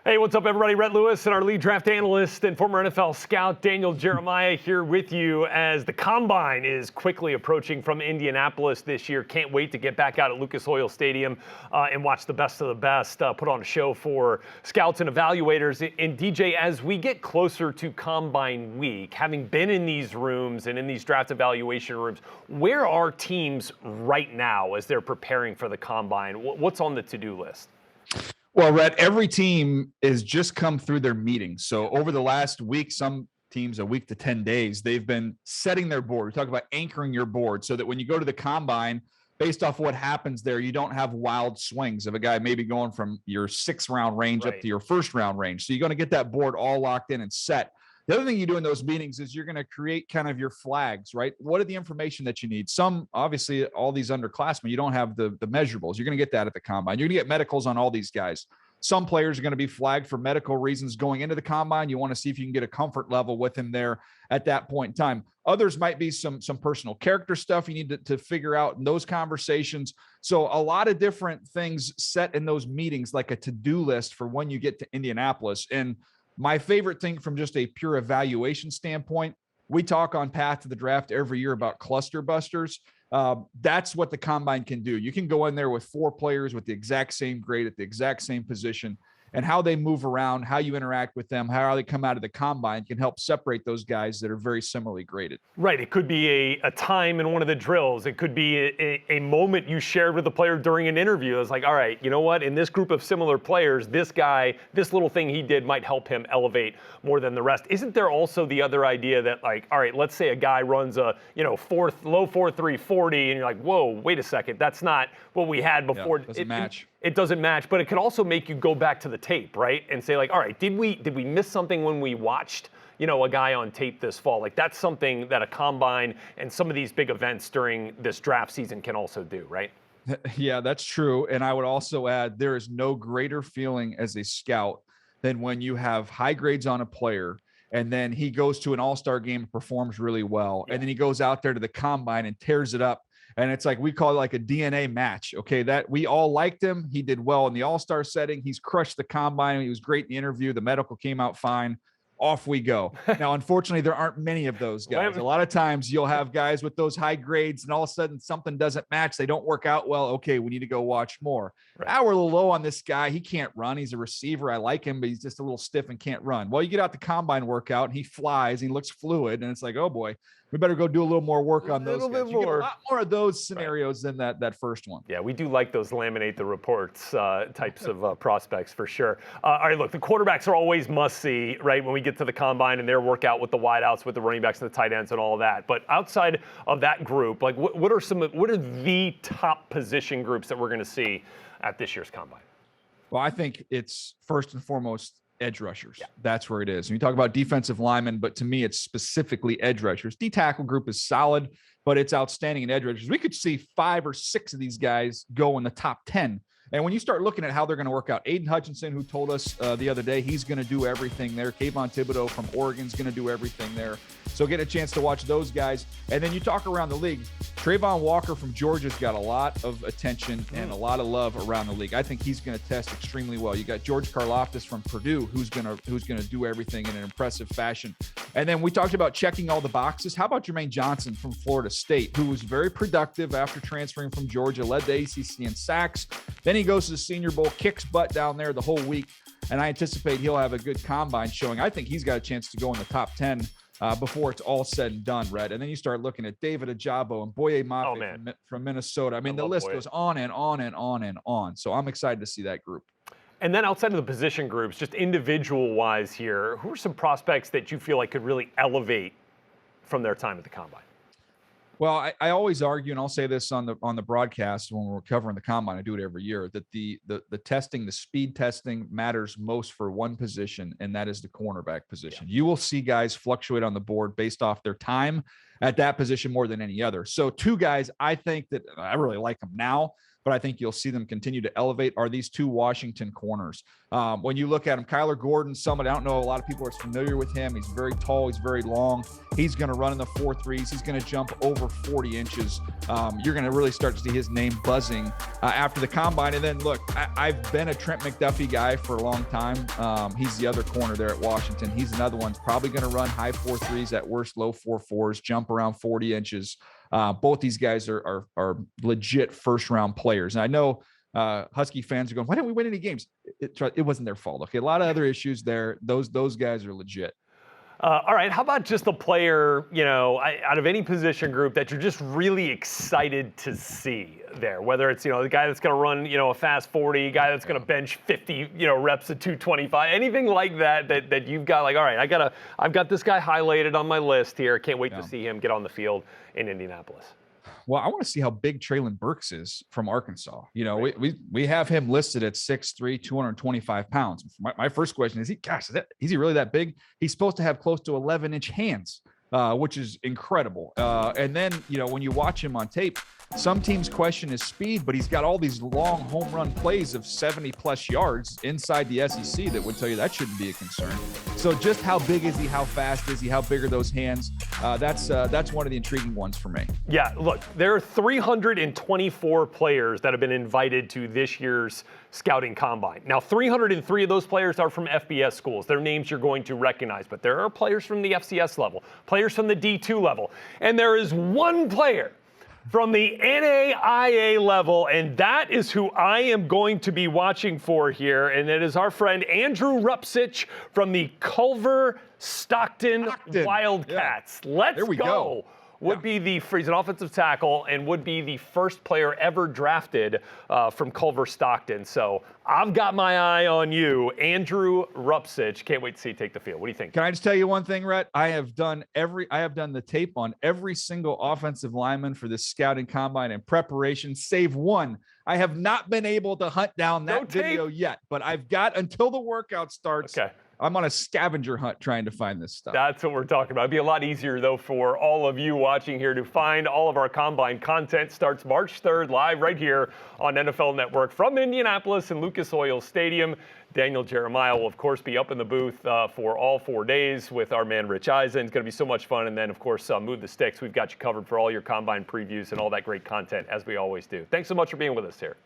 Hey, what's up, everybody? Rhett Lewis and our lead draft analyst and former NFL scout Daniel Jeremiah here with you as the Combine is quickly approaching from Indianapolis this year. Can't wait to get back out at Lucas Oil Stadium and watch the best of the best put on a show for scouts and evaluators. And DJ, as we get closer to Combine week, having been in these rooms and in these draft evaluation rooms, where are teams right now as they're preparing for the Combine? What's on the to-do list? Well, Rhett, every team has just come through their meetings. So over the last week, some teams a week to 10 days, they've been setting their board. We talk about anchoring your board so that when you go to the Combine, based off what happens there, you don't have wild swings of a guy maybe going from your 6th round range up to your 1st round range. So you're going to get that board all locked in and set. The other thing you do in those meetings is you're going to create kind of your flags, right? What are the information that you need? Some, obviously, all these underclassmen, you don't have the measurables. You're going to get that at the Combine. You're going to get medicals on all these guys. Some players are going to be flagged for medical reasons going into the Combine. You want to see if you can get a comfort level with him there at that point in time. Others might be some personal character stuff you need to figure out in those conversations. So a lot of different things set in those meetings, like a to-do list for when you get to Indianapolis. And my favorite thing from just a pure evaluation standpoint, we talk on Path to the Draft every year about cluster busters. That's what the Combine can do. You can go in there with 4 players with the exact same grade at the exact same position, and how they move around, how you interact with them, how they come out of the Combine can help separate those guys that are very similarly graded. Right. It could be a time in one of the drills. It could be a moment you shared with the player during an interview. It's like, all right, you know what? In this group of similar players, this guy, this little thing he did might help him elevate more than the rest. Isn't there also the other idea that, like, all right, let's say a guy runs a, low 4.3 40, and you're like, whoa, wait a second, that's not what we had before. Yeah, doesn't match. It doesn't match, but it can also make you go back to the tape, right? And say, like, all right, did we miss something when we watched, a guy on tape this fall? Like, that's something that a Combine and some of these big events during this draft season can also do, right? Yeah, that's true. And I would also add, there is no greater feeling as a scout than when you have high grades on a player and then he goes to an all-star game and performs really well. Yeah. And then he goes out there to the Combine and tears it up. And it's like, we call it like a DNA match. Okay. That we all liked him. He did well in the all-star setting. He's crushed the Combine. He was great in the interview. The medical came out fine. Off we go. Now, unfortunately, there aren't many of those guys. A lot of times you'll have guys with those high grades and all of a sudden something doesn't match. They don't work out well. Okay, we need to go watch more. Right. Now we're a little low on this guy. He can't run. He's a receiver. I like him, but he's just a little stiff and can't run. Well, you get out the Combine workout and he flies. He looks fluid. And it's like, oh boy, we better go do a little more work on those guys. You get a lot more of those scenarios than that first one. Yeah, we do like those laminate the reports types of prospects for sure. All right, look, the quarterbacks are always must-see, right, when we get to the Combine and their workout with the wideouts, with the running backs and the tight ends and all of that. But outside of that group, like what are the top position groups that we're going to see at this year's Combine? Well, I think it's first and foremost edge rushers. Yeah. That's where it is. And you talk about defensive linemen, but to me, it's specifically edge rushers. D tackle group is solid, but it's outstanding in edge rushers. We could see 5 or 6 of these guys go in the top 10. And when you start looking at how they're going to work out, Aiden Hutchinson, who told us the other day, he's going to do everything there. Kayvon Thibodeau from Oregon is going to do everything there. So get a chance to watch those guys. And then you talk around the league. Trayvon Walker from Georgia's got a lot of attention and a lot of love around the league. I think he's going to test extremely well. You got George Karlaftis from Purdue, who's going to do everything in an impressive fashion. And then we talked about checking all the boxes. How about Jermaine Johnson from Florida State, who was very productive after transferring from Georgia, led the ACC in sacks. Then he goes to the Senior Bowl, kicks butt down there the whole week, and I anticipate he'll have a good Combine showing. I think he's got a chance to go in the top 10 before it's all said and done, Red. And then you start looking at David Ajabo and Boye Mafe from Minnesota. I mean, the list goes on and on and on and on. So I'm excited to see that group. And then outside of the position groups, just individual-wise here, who are some prospects that you feel like could really elevate from their time at the Combine? Well, I always argue, and I'll say this on the broadcast when we're covering the Combine, I do it every year, that the testing, the speed testing matters most for one position, and that is the cornerback position. Yeah. You will see guys fluctuate on the board based off their time at that position more than any other. So 2 guys, I think that I really like them now, but I think you'll see them continue to elevate are these two Washington corners. When you look at him, Kyler Gordon, somebody, I don't know, a lot of people are familiar with him. He's very tall. He's very long. He's going to run in the 4.3s. He's going to jump over 40 inches. You're going to really start to see his name buzzing after the combine. And then look, I've been a Trent McDuffie guy for a long time. He's the other corner there at Washington. He's another one. Probably going to run high 4.3s, at worst low 4.4s, jump around 40 inches. Both these guys are legit first round players. And I know Husky fans are going, why didn't we win any games? It wasn't their fault. Okay, a lot of other issues there. Those guys are legit. All right, how about just a player, out of any position group that you're just really excited to see there? Whether it's, the guy that's going to run, a fast 40, guy that's going to bench 50, reps at 225, anything like that you've got like, all right, I've got this guy highlighted on my list here. Can't wait to see him get on the field in Indianapolis. Well, I want to see how big Treylon Burks is from Arkansas. We have him listed at 6'3", 225 pounds. My first question is, is he really that big? He's supposed to have close to 11-inch hands, which is incredible. And then, when you watch him on tape, some teams question his speed, but he's got all these long home run plays of 70-plus yards inside the SEC that would tell you that shouldn't be a concern. So just how big is he? How fast is he? How big are those hands? That's one of the intriguing ones for me. Yeah, look, there are 324 players that have been invited to this year's scouting combine. Now, 303 of those players are from FBS schools. Their names you're going to recognize, but there are players from the FCS level, players from the D2 level, and there is one player from the NAIA level, and that is who I am going to be watching for here, and it is our friend Andrew Rupcich from the Culver Stockton Wildcats. Yeah. Let's go. He's an offensive tackle and would be the first player ever drafted from Culver Stockton. So I've got my eye on you, Andrew Rupcich. Can't wait to see you take the field. What do you think? Can I just tell you one thing, Rhett? I have done the tape on every single offensive lineman for this scouting combine and preparation, save one. I have not been able to hunt down that video yet, but I've got until the workout starts. Okay. I'm on a scavenger hunt trying to find this stuff. That's what we're talking about. It'd be a lot easier, though, for all of you watching here to find all of our Combine content. Starts March 3rd, live right here on NFL Network from Indianapolis and Lucas Oil Stadium. Daniel Jeremiah will, of course, be up in the booth for all 4 days with our man Rich Eisen. It's going to be so much fun. And then, of course, Move the Sticks. We've got you covered for all your Combine previews and all that great content, as we always do. Thanks so much for being with us here.